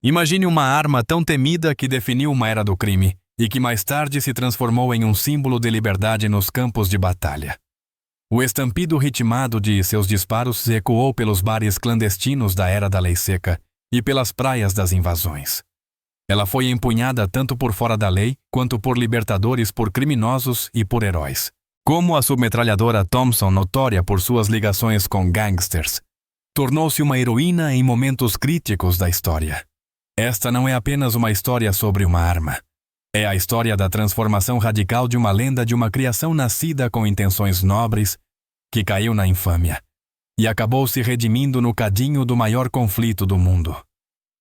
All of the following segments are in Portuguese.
Imagine uma arma tão temida que definiu uma era do crime e que mais tarde se transformou em um símbolo de liberdade nos campos de batalha. O estampido ritmado de seus disparos ecoou pelos bares clandestinos da Era da Lei Seca e pelas praias das invasões. Ela foi empunhada tanto por fora da lei quanto por libertadores, por criminosos e por heróis. Como a submetralhadora Thompson, notória por suas ligações com gangsters, tornou-se uma heroína em momentos críticos da história. Esta não é apenas uma história sobre uma arma. É a história da transformação radical de uma lenda, de uma criação nascida com intenções nobres, que caiu na infâmia e acabou se redimindo no cadinho do maior conflito do mundo.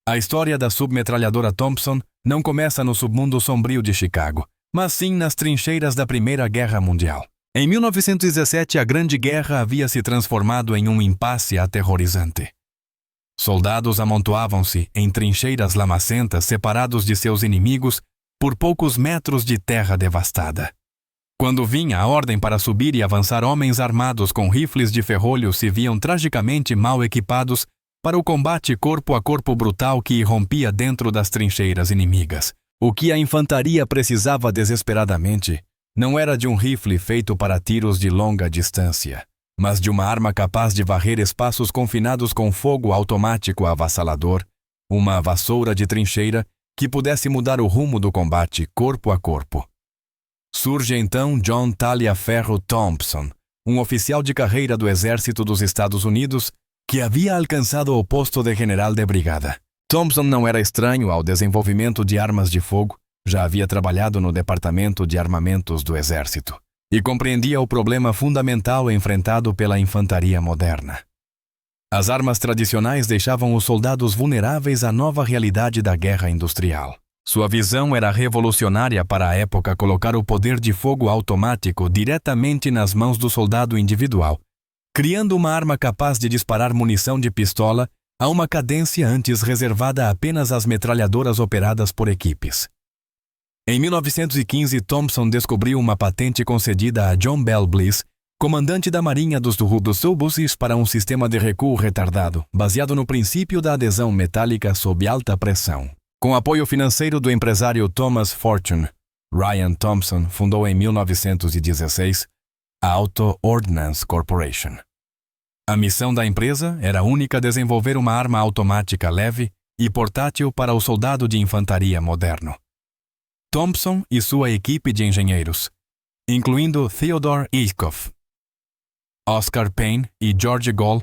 A história da submetralhadora Thompson não começa no submundo sombrio de Chicago, mas sim nas trincheiras da Primeira Guerra Mundial. Em 1917, a Grande Guerra havia se transformado em um impasse aterrorizante. Soldados amontoavam-se em trincheiras lamacentas, separados de seus inimigos por poucos metros de terra devastada. Quando vinha a ordem para subir e avançar, homens armados com rifles de ferrolho se viam tragicamente mal equipados para o combate corpo a corpo brutal que irrompia dentro das trincheiras inimigas. O que a infantaria precisava desesperadamente não era de um rifle feito para tiros de longa distância, mas de uma arma capaz de varrer espaços confinados com fogo automático avassalador, uma vassoura de trincheira que pudesse mudar o rumo do combate corpo a corpo. Surge então John Taliaferro Thompson, um oficial de carreira do Exército dos Estados Unidos que havia alcançado o posto de general de brigada. Thompson não era estranho ao desenvolvimento de armas de fogo, já havia trabalhado no Departamento de Armamentos do Exército e compreendia o problema fundamental enfrentado pela infantaria moderna. As armas tradicionais deixavam os soldados vulneráveis à nova realidade da guerra industrial. Sua visão era revolucionária para a época: colocar o poder de fogo automático diretamente nas mãos do soldado individual, criando uma arma capaz de disparar munição de pistola a uma cadência antes reservada apenas às metralhadoras operadas por equipes. Em 1915, Thompson descobriu uma patente concedida a John Bell Bliss, comandante da Marinha dos Subus, para um sistema de recuo retardado, baseado no princípio da adesão metálica sob alta pressão. Com apoio financeiro do empresário Thomas Fortune, Ryan Thompson fundou em 1916 a Auto Ordnance Corporation. A missão da empresa era única: desenvolver uma arma automática leve e portátil para o soldado de infantaria moderno. Thompson e sua equipe de engenheiros, incluindo Theodore Eichhoff, Oscar Payne e George Goll,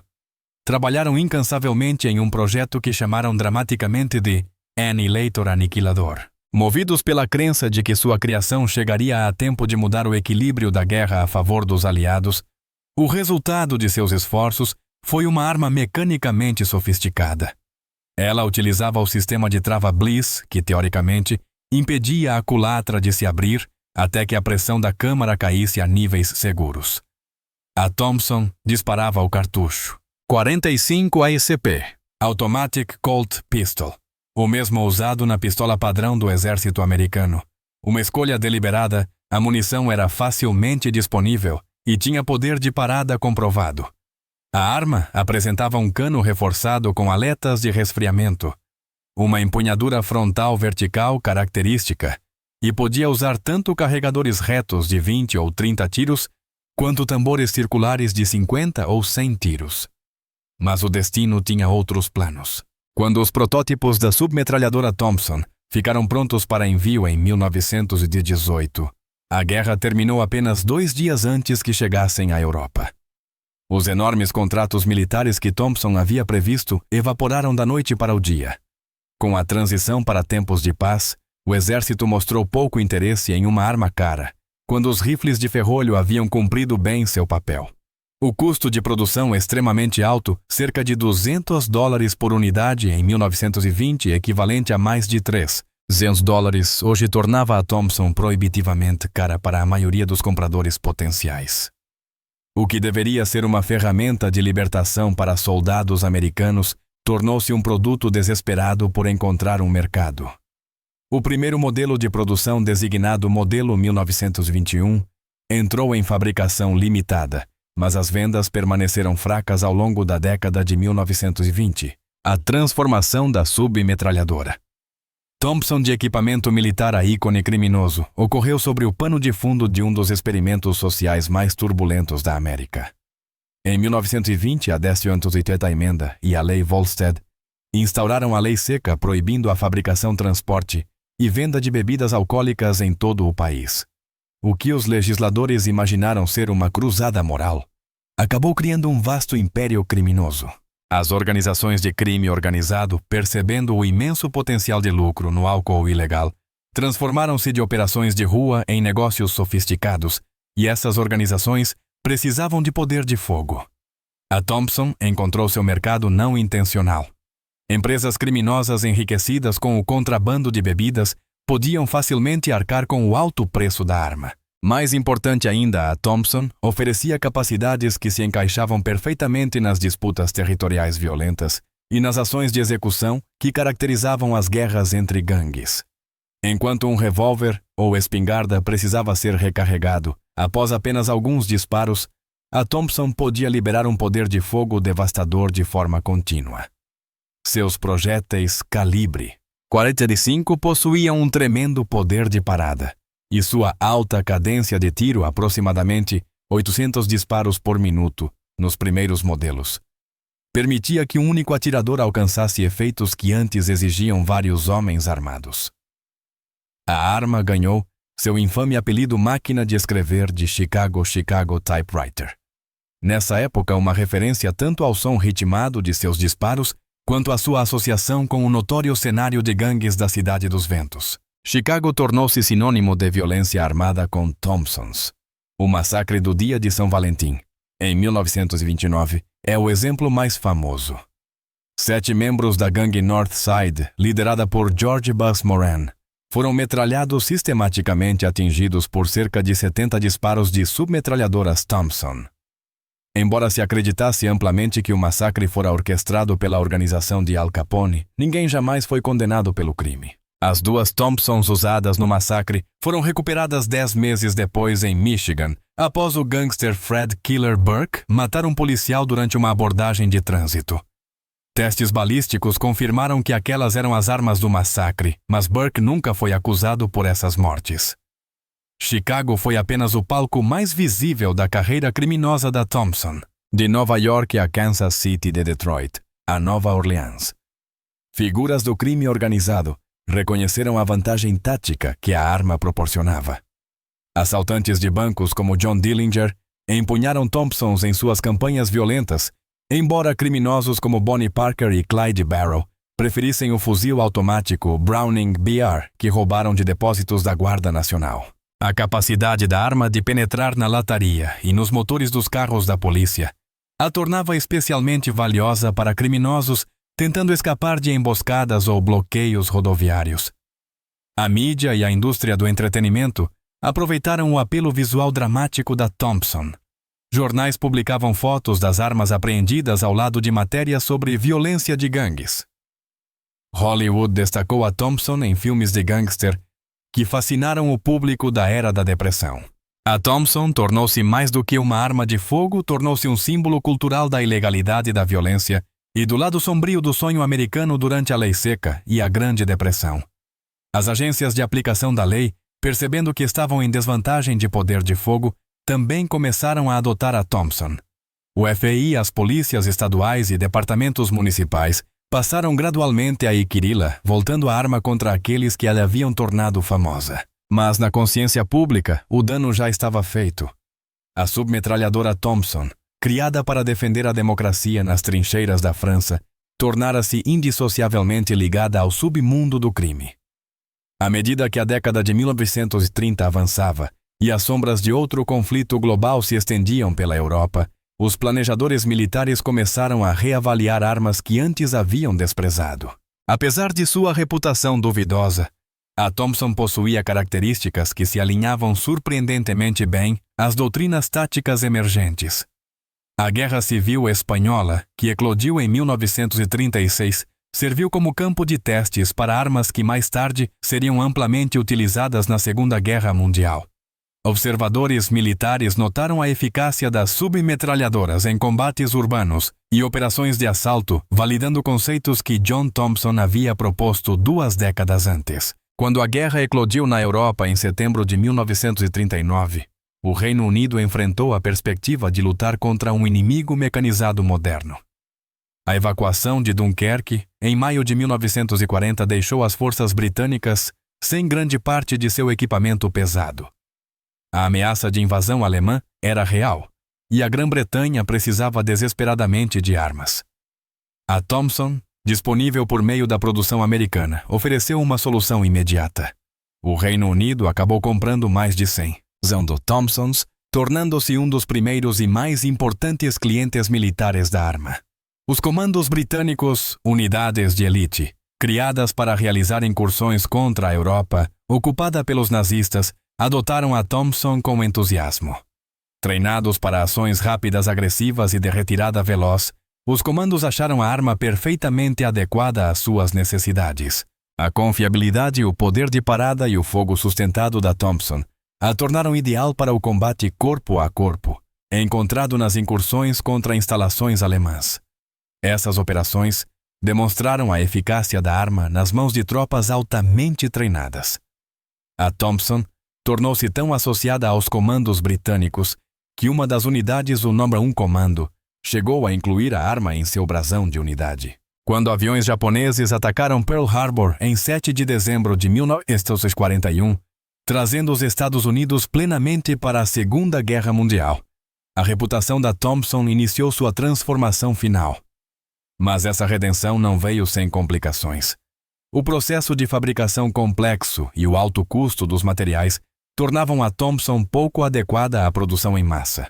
trabalharam incansavelmente em um projeto que chamaram dramaticamente de Annihilator Aniquilador. Movidos pela crença de que sua criação chegaria a tempo de mudar o equilíbrio da guerra a favor dos aliados, o resultado de seus esforços foi uma arma mecanicamente sofisticada. Ela utilizava o sistema de trava Bliss, que teoricamente impedia a culatra de se abrir até que a pressão da câmara caísse a níveis seguros. A Thompson disparava o cartucho 45 AECP, Automatic Colt Pistol, o mesmo usado na pistola padrão do exército americano. Uma escolha deliberada, a munição era facilmente disponível e tinha poder de parada comprovado. A arma apresentava um cano reforçado com aletas de resfriamento, uma empunhadura frontal vertical característica, e podia usar tanto carregadores retos de 20 ou 30 tiros, quanto tambores circulares de 50 ou 100 tiros. Mas o destino tinha outros planos. Quando os protótipos da submetralhadora Thompson ficaram prontos para envio em 1918, a guerra terminou apenas 2 dias antes que chegassem à Europa. Os enormes contratos militares que Thompson havia previsto evaporaram da noite para o dia. Com a transição para tempos de paz, o exército mostrou pouco interesse em uma arma cara, quando os rifles de ferrolho haviam cumprido bem seu papel. O custo de produção extremamente alto, cerca de $200 por unidade em 1920, equivalente a mais de $300, hoje tornava a Thompson proibitivamente cara para a maioria dos compradores potenciais. O que deveria ser uma ferramenta de libertação para soldados americanos tornou-se um produto desesperado por encontrar um mercado. O primeiro modelo de produção, designado Modelo 1921, entrou em fabricação limitada, mas as vendas permaneceram fracas ao longo da década de 1920, A transformação da submetralhadora. Thompson, de equipamento militar a ícone criminoso, ocorreu sobre o pano de fundo de um dos experimentos sociais mais turbulentos da América. Em 1920, a 18ª emenda e a Lei Volstead instauraram a lei seca proibindo a fabricação, transporte e venda de bebidas alcoólicas em todo o país. O que os legisladores imaginaram ser uma cruzada moral acabou criando um vasto império criminoso. As organizações de crime organizado, percebendo o imenso potencial de lucro no álcool ilegal, transformaram-se de operações de rua em negócios sofisticados, e essas organizações precisavam de poder de fogo. A Thompson encontrou seu mercado não intencional. Empresas criminosas enriquecidas com o contrabando de bebidas podiam facilmente arcar com o alto preço da arma. Mais importante ainda, a Thompson oferecia capacidades que se encaixavam perfeitamente nas disputas territoriais violentas e nas ações de execução que caracterizavam as guerras entre gangues. Enquanto um revólver ou espingarda precisava ser recarregado após apenas alguns disparos, a Thompson podia liberar um poder de fogo devastador de forma contínua. Seus projéteis calibre 45 possuíam um tremendo poder de parada, e sua alta cadência de tiro, aproximadamente 800 disparos por minuto, nos primeiros modelos, permitia que um único atirador alcançasse efeitos que antes exigiam vários homens armados. A arma ganhou seu infame apelido máquina de escrever de Chicago Typewriter. Nessa época, uma referência tanto ao som ritmado de seus disparos quanto à sua associação com o notório cenário de gangues da Cidade dos Ventos. Chicago tornou-se sinônimo de violência armada com Thompsons. O massacre do Dia de São Valentim, em 1929, é o exemplo mais famoso. 7 membros da gangue North Side, liderada por George Bus Moran, foram metralhados sistematicamente, atingidos por cerca de 70 disparos de submetralhadoras Thompson. Embora se acreditasse amplamente que o massacre fora orquestrado pela organização de Al Capone, ninguém jamais foi condenado pelo crime. As 2 Thompsons usadas no massacre foram recuperadas 10 meses depois em Michigan, após o gangster Fred Killer Burke matar um policial durante uma abordagem de trânsito. Testes balísticos confirmaram que aquelas eram as armas do massacre, mas Burke nunca foi acusado por essas mortes. Chicago foi apenas o palco mais visível da carreira criminosa da Thompson, de Nova York a Kansas City, de Detroit a Nova Orleans. Figuras do crime organizado reconheceram a vantagem tática que a arma proporcionava. Assaltantes de bancos como John Dillinger empunharam Thompsons em suas campanhas violentas, embora criminosos como Bonnie Parker e Clyde Barrow preferissem o fuzil automático Browning BR que roubaram de depósitos da Guarda Nacional. A capacidade da arma de penetrar na lataria e nos motores dos carros da polícia a tornava especialmente valiosa para criminosos tentando escapar de emboscadas ou bloqueios rodoviários. A mídia e a indústria do entretenimento aproveitaram o apelo visual dramático da Thompson. Jornais publicavam fotos das armas apreendidas ao lado de matérias sobre violência de gangues. Hollywood destacou a Thompson em filmes de gangster que fascinaram o público da era da Depressão. A Thompson tornou-se mais do que uma arma de fogo, tornou-se um símbolo cultural da ilegalidade e da violência e do lado sombrio do sonho americano durante a Lei Seca e a Grande Depressão. As agências de aplicação da lei, percebendo que estavam em desvantagem de poder de fogo, também começaram a adotar a Thompson. O FBI, as polícias estaduais e departamentos municipais passaram gradualmente a inquiri-la, voltando a arma contra aqueles que a haviam tornado famosa. Mas na consciência pública, o dano já estava feito. A submetralhadora Thompson, criada para defender a democracia nas trincheiras da França, tornara-se indissociavelmente ligada ao submundo do crime. À medida que a década de 1930 avançava e as sombras de outro conflito global se estendiam pela Europa, os planejadores militares começaram a reavaliar armas que antes haviam desprezado. Apesar de sua reputação duvidosa, a Thompson possuía características que se alinhavam surpreendentemente bem às doutrinas táticas emergentes. A Guerra Civil Espanhola, que eclodiu em 1936, serviu como campo de testes para armas que mais tarde seriam amplamente utilizadas na Segunda Guerra Mundial. Observadores militares notaram a eficácia das submetralhadoras em combates urbanos e operações de assalto, validando conceitos que John Thompson havia proposto 2 décadas antes. Quando a guerra eclodiu na Europa em setembro de 1939, o Reino Unido enfrentou a perspectiva de lutar contra um inimigo mecanizado moderno. A evacuação de Dunkerque, em maio de 1940, deixou as forças britânicas sem grande parte de seu equipamento pesado. A ameaça de invasão alemã era real, e a Grã-Bretanha precisava desesperadamente de armas. A Thompson, disponível por meio da produção americana, ofereceu uma solução imediata. O Reino Unido acabou comprando mais de 100 do Thompsons, tornando-se um dos primeiros e mais importantes clientes militares da arma. Os comandos britânicos, unidades de elite, criadas para realizar incursões contra a Europa, ocupada pelos nazistas, adotaram a Thompson com entusiasmo. Treinados para ações rápidas, agressivas e de retirada veloz, os comandos acharam a arma perfeitamente adequada às suas necessidades. A confiabilidade, o poder de parada e o fogo sustentado da Thompson a tornaram ideal para o combate corpo a corpo, encontrado nas incursões contra instalações alemãs. Essas operações demonstraram a eficácia da arma nas mãos de tropas altamente treinadas. A Thompson tornou-se tão associada aos comandos britânicos que uma das unidades, o número 1 Comando, chegou a incluir a arma em seu brasão de unidade. Quando aviões japoneses atacaram Pearl Harbor em 7 de dezembro de 1941, trazendo os Estados Unidos plenamente para a Segunda Guerra Mundial, a reputação da Thompson iniciou sua transformação final. Mas essa redenção não veio sem complicações. O processo de fabricação complexo e o alto custo dos materiais tornavam a Thompson pouco adequada à produção em massa.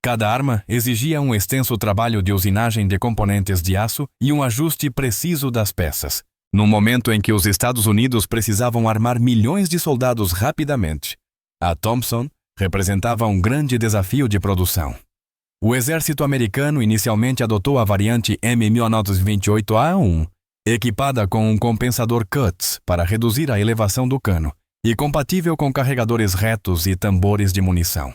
Cada arma exigia um extenso trabalho de usinagem de componentes de aço e um ajuste preciso das peças. No momento em que os Estados Unidos precisavam armar milhões de soldados rapidamente, a Thompson representava um grande desafio de produção. O exército americano inicialmente adotou a variante M1928A1, equipada com um compensador Cutts para reduzir a elevação do cano e compatível com carregadores retos e tambores de munição.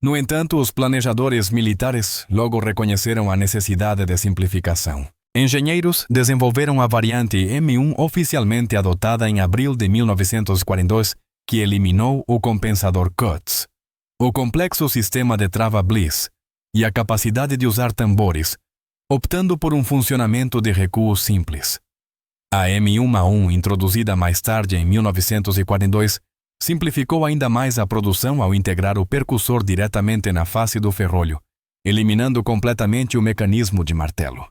No entanto, os planejadores militares logo reconheceram a necessidade de simplificação. Engenheiros desenvolveram a variante M1 oficialmente adotada em abril de 1942, que eliminou o compensador Cutts, o complexo sistema de trava Bliss e a capacidade de usar tambores, optando por um funcionamento de recuo simples. A M1A1, introduzida mais tarde em 1942, simplificou ainda mais a produção ao integrar o percussor diretamente na face do ferrolho, eliminando completamente o mecanismo de martelo.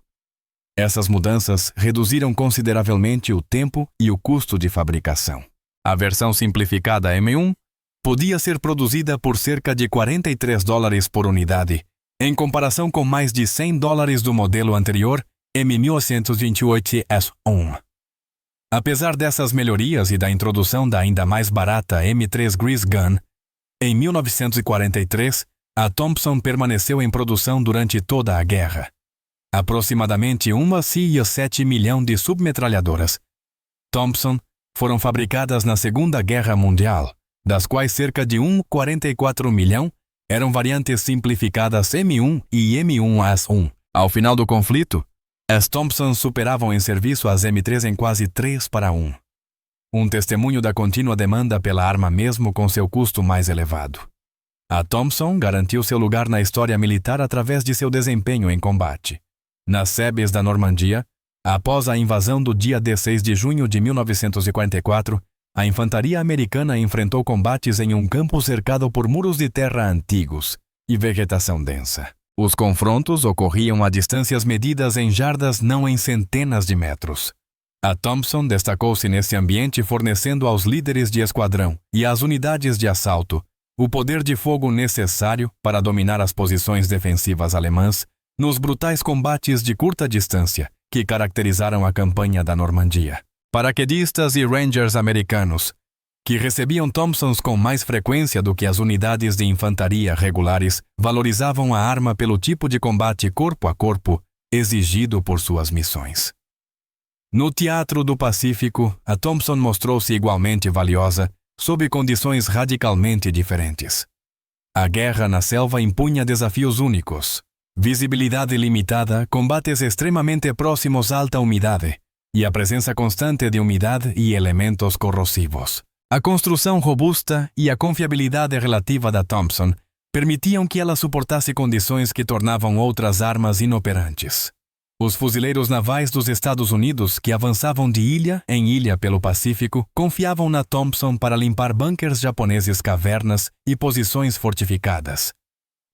Essas mudanças reduziram consideravelmente o tempo e o custo de fabricação. A versão simplificada M1 podia ser produzida por cerca de $43 por unidade, em comparação com mais de $100 do modelo anterior, M1928S1. Apesar dessas melhorias e da introdução da ainda mais barata M3 Grease Gun, em 1943, a Thompson permaneceu em produção durante toda a guerra. Aproximadamente 1,7 milhão de submetralhadoras Thompson foram fabricadas na Segunda Guerra Mundial, das quais cerca de 1,44 milhão eram variantes simplificadas M1 e M1A1. Ao final do conflito, as Thompson superavam em serviço as M3 em quase 3-1. Um testemunho da contínua demanda pela arma mesmo com seu custo mais elevado. A Thompson garantiu seu lugar na história militar através de seu desempenho em combate. Nas Sebes da Normandia, após a invasão do dia 16 de junho de 1944, a infantaria americana enfrentou combates em um campo cercado por muros de terra antigos e vegetação densa. Os confrontos ocorriam a distâncias medidas em jardas, não em centenas de metros. A Thompson destacou-se nesse ambiente, fornecendo aos líderes de esquadrão e às unidades de assalto o poder de fogo necessário para dominar as posições defensivas alemãs nos brutais combates de curta distância que caracterizaram a campanha da Normandia. Paraquedistas e rangers americanos, que recebiam Thompsons com mais frequência do que as unidades de infantaria regulares, valorizavam a arma pelo tipo de combate corpo a corpo exigido por suas missões. No Teatro do Pacífico, a Thompson mostrou-se igualmente valiosa, sob condições radicalmente diferentes. A guerra na selva impunha desafios únicos: visibilidade limitada, combates extremamente próximos a alta umidade e a presença constante de umidade e elementos corrosivos. A construção robusta e a confiabilidade relativa da Thompson permitiam que ela suportasse condições que tornavam outras armas inoperantes. Os fuzileiros navais dos Estados Unidos, que avançavam de ilha em ilha pelo Pacífico, confiavam na Thompson para limpar bunkers japoneses, cavernas e posições fortificadas.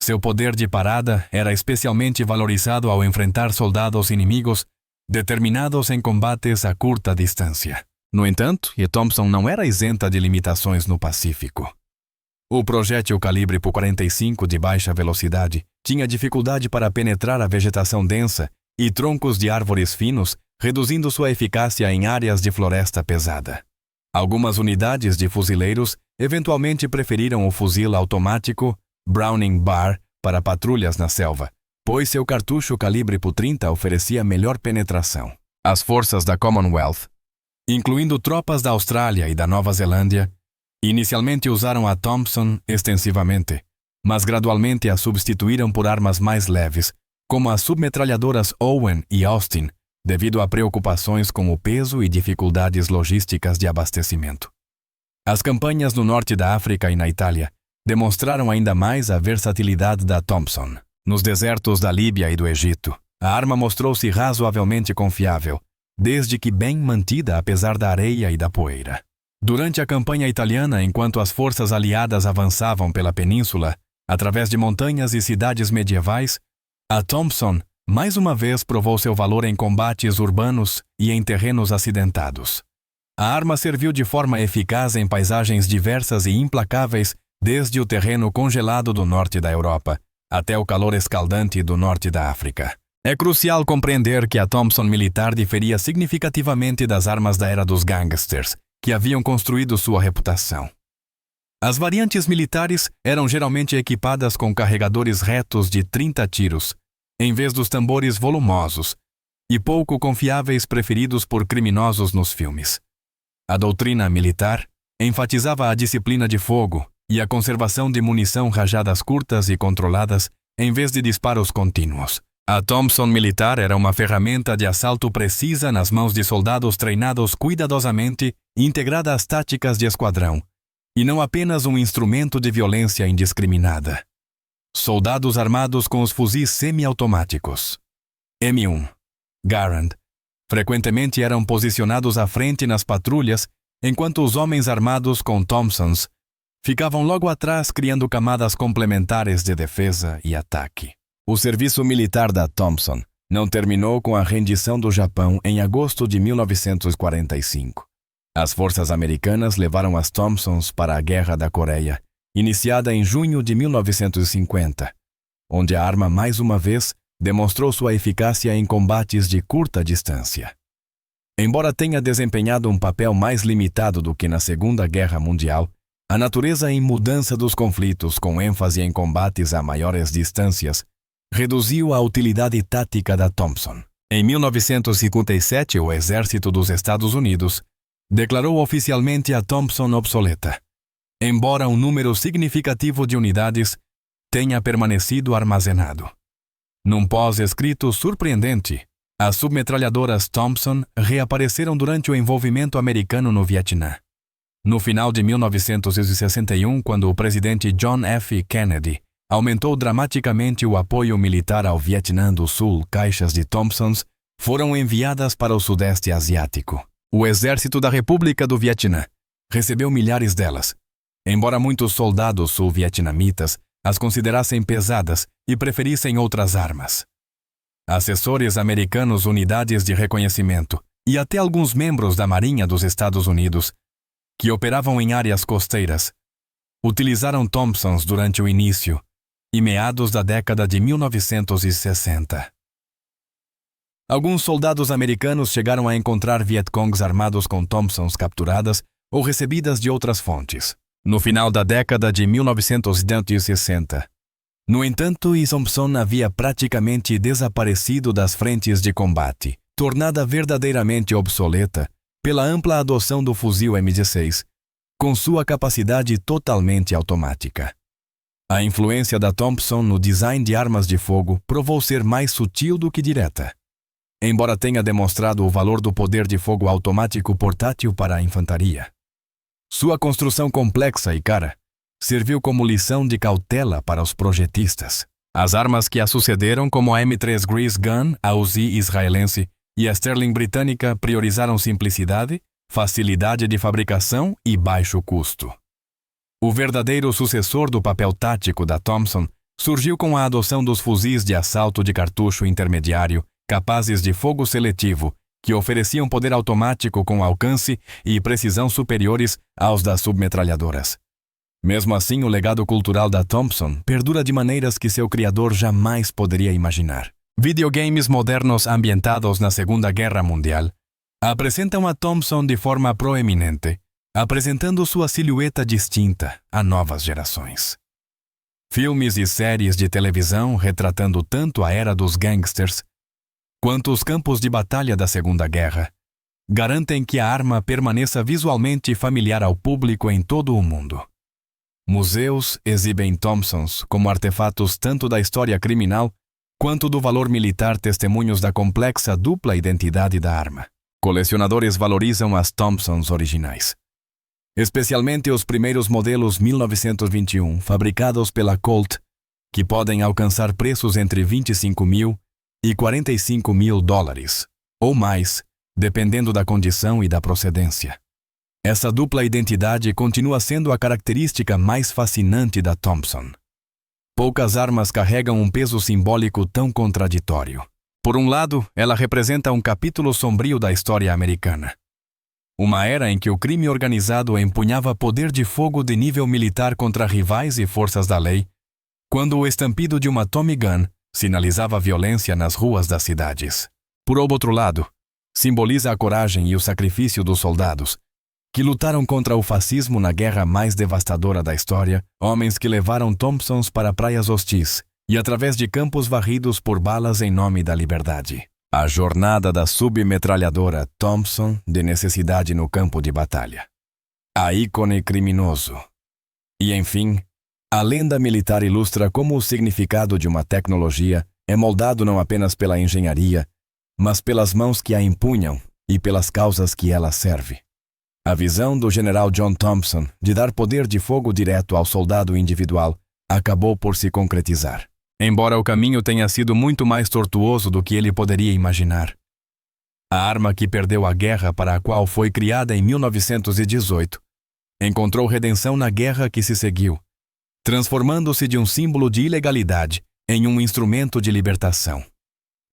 Seu poder de parada era especialmente valorizado ao enfrentar soldados inimigos determinados em combates a curta distância. No entanto, a Thompson não era isenta de limitações no Pacífico. O projétil calibre .45 de baixa velocidade tinha dificuldade para penetrar a vegetação densa e troncos de árvores finos, reduzindo sua eficácia em áreas de floresta pesada. Algumas unidades de fuzileiros eventualmente preferiram o fuzil automático Browning Bar para patrulhas na selva, pois seu cartucho calibre .30 oferecia melhor penetração. As forças da Commonwealth, incluindo tropas da Austrália e da Nova Zelândia, inicialmente usaram a Thompson extensivamente, mas gradualmente a substituíram por armas mais leves, como as submetralhadoras Owen e Austin, devido a preocupações com o peso e dificuldades logísticas de abastecimento. As campanhas no norte da África e na Itália demonstraram ainda mais a versatilidade da Thompson. Nos desertos da Líbia e do Egito, a arma mostrou-se razoavelmente confiável, desde que bem mantida apesar da areia e da poeira. Durante a campanha italiana, enquanto as forças aliadas avançavam pela península, através de montanhas e cidades medievais, a Thompson mais uma vez provou seu valor em combates urbanos e em terrenos acidentados. A arma serviu de forma eficaz em paisagens diversas e implacáveis, desde o terreno congelado do norte da Europa até o calor escaldante do norte da África. É crucial compreender que a Thompson militar diferia significativamente das armas da era dos gangsters, que haviam construído sua reputação. As variantes militares eram geralmente equipadas com carregadores retos de 30 tiros, em vez dos tambores volumosos, e pouco confiáveis preferidos por criminosos nos filmes. A doutrina militar enfatizava a disciplina de fogo e a conservação de munição rajadas curtas e controladas, em vez de disparos contínuos. A Thompson militar era uma ferramenta de assalto precisa nas mãos de soldados treinados cuidadosamente e integrada às táticas de esquadrão, e não apenas um instrumento de violência indiscriminada. Soldados armados com os fuzis semiautomáticos M1 Garand frequentemente eram posicionados à frente nas patrulhas, enquanto os homens armados com Thompsons ficavam logo atrás, criando camadas complementares de defesa e ataque. O serviço militar da Thompson não terminou com a rendição do Japão em agosto de 1945. As forças americanas levaram as Thompsons para a Guerra da Coreia, iniciada em junho de 1950, onde a arma mais uma vez demonstrou sua eficácia em combates de curta distância. Embora tenha desempenhado um papel mais limitado do que na Segunda Guerra Mundial, a natureza em mudança dos conflitos, com ênfase em combates a maiores distâncias, reduziu a utilidade tática da Thompson. Em 1957, o Exército dos Estados Unidos declarou oficialmente a Thompson obsoleta, embora um número significativo de unidades tenha permanecido armazenado. Num pós-escrito surpreendente, as submetralhadoras Thompson reapareceram durante o envolvimento americano no Vietnã. No final de 1961, quando o presidente John F. Kennedy aumentou dramaticamente o apoio militar ao Vietnã do Sul, caixas de Thompsons foram enviadas para o Sudeste Asiático. O Exército da República do Vietnã recebeu milhares delas, embora muitos soldados sul-vietnamitas as considerassem pesadas e preferissem outras armas. Assessores americanos, unidades de reconhecimento e até alguns membros da Marinha dos Estados Unidos, que operavam em áreas costeiras, utilizaram Thompsons durante o início e meados da década de 1960. Alguns soldados americanos chegaram a encontrar Vietcongs armados com Thompsons capturadas ou recebidas de outras fontes, no final da década de 1960. No entanto, Thompson havia praticamente desaparecido das frentes de combate, tornada verdadeiramente obsoleta pela ampla adoção do fuzil M16 com sua capacidade totalmente automática. A influência da Thompson no design de armas de fogo provou ser mais sutil do que direta. Embora tenha demonstrado o valor do poder de fogo automático portátil para a infantaria, sua construção complexa e cara serviu como lição de cautela para os projetistas. As armas que a sucederam, como a M3 Grease Gun, a Uzi israelense e a Sterling britânica, priorizaram simplicidade, facilidade de fabricação e baixo custo. O verdadeiro sucessor do papel tático da Thompson surgiu com a adoção dos fuzis de assalto de cartucho intermediário, capazes de fogo seletivo, que ofereciam poder automático com alcance e precisão superiores aos das submetralhadoras. Mesmo assim, o legado cultural da Thompson perdura de maneiras que seu criador jamais poderia imaginar. Videogames modernos ambientados na Segunda Guerra Mundial apresentam a Thompson de forma proeminente, apresentando sua silhueta distinta a novas gerações. Filmes e séries de televisão retratando tanto a era dos gangsters quanto os campos de batalha da Segunda Guerra garantem que a arma permaneça visualmente familiar ao público em todo o mundo. Museus exibem Thompsons como artefatos tanto da história criminal quanto do valor militar, testemunhos da complexa dupla identidade da arma. Colecionadores valorizam as Thompsons originais, especialmente os primeiros modelos 1921, fabricados pela Colt, que podem alcançar preços entre $25.000 e $45.000, ou mais, dependendo da condição e da procedência. Essa dupla identidade continua sendo a característica mais fascinante da Thompson. Poucas armas carregam um peso simbólico tão contraditório. Por um lado, ela representa um capítulo sombrio da história americana. Uma era em que o crime organizado empunhava poder de fogo de nível militar contra rivais e forças da lei, quando o estampido de uma Tommy Gun sinalizava violência nas ruas das cidades. Por outro lado, simboliza a coragem e o sacrifício dos soldados, que lutaram contra o fascismo na guerra mais devastadora da história, homens que levaram Thompsons para praias hostis e através de campos varridos por balas em nome da liberdade. A jornada da submetralhadora Thompson de necessidade no campo de batalha. A ícone criminoso. E, enfim, a lenda militar ilustra como o significado de uma tecnologia é moldado não apenas pela engenharia, mas pelas mãos que a empunham e pelas causas que ela serve. A visão do general John Thompson de dar poder de fogo direto ao soldado individual acabou por se concretizar. Embora o caminho tenha sido muito mais tortuoso do que ele poderia imaginar. A arma que perdeu a guerra para a qual foi criada em 1918 encontrou redenção na guerra que se seguiu, transformando-se de um símbolo de ilegalidade em um instrumento de libertação.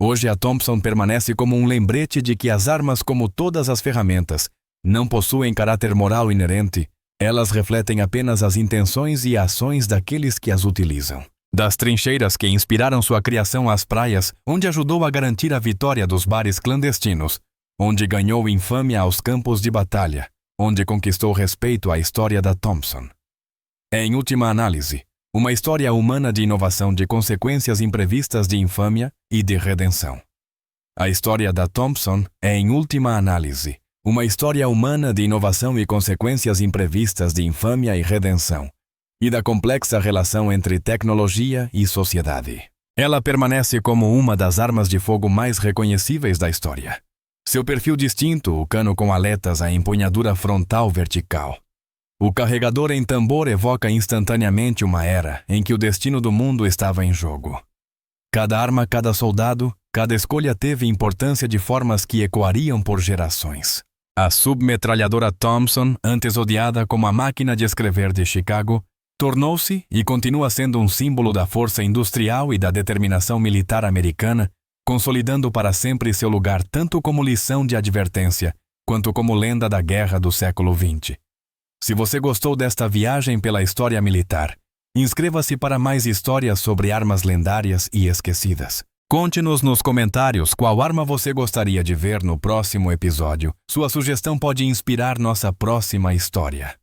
Hoje a Thompson permanece como um lembrete de que as armas, como todas as ferramentas, não possuem caráter moral inerente, elas refletem apenas as intenções e ações daqueles que as utilizam. Das trincheiras que inspiraram sua criação às praias, onde ajudou a garantir a vitória dos bares clandestinos, onde ganhou infâmia aos campos de batalha, onde conquistou respeito à história da Thompson. É, em última análise, uma história humana de inovação, de consequências imprevistas de infâmia e de redenção. A história da Thompson é, em última análise, uma história humana de inovação e consequências imprevistas de infâmia e redenção, e da complexa relação entre tecnologia e sociedade. Ela permanece como uma das armas de fogo mais reconhecíveis da história. Seu perfil distinto, o cano com aletas, a empunhadura frontal vertical. O carregador em tambor evoca instantaneamente uma era em que o destino do mundo estava em jogo. Cada arma, cada soldado, cada escolha teve importância de formas que ecoariam por gerações. A submetralhadora Thompson, antes odiada como a máquina de escrever de Chicago, tornou-se e continua sendo um símbolo da força industrial e da determinação militar americana, consolidando para sempre seu lugar tanto como lição de advertência, quanto como lenda da guerra do século XX. Se você gostou desta viagem pela história militar, inscreva-se para mais histórias sobre armas lendárias e esquecidas. Conte-nos nos comentários qual arma você gostaria de ver no próximo episódio. Sua sugestão pode inspirar nossa próxima história.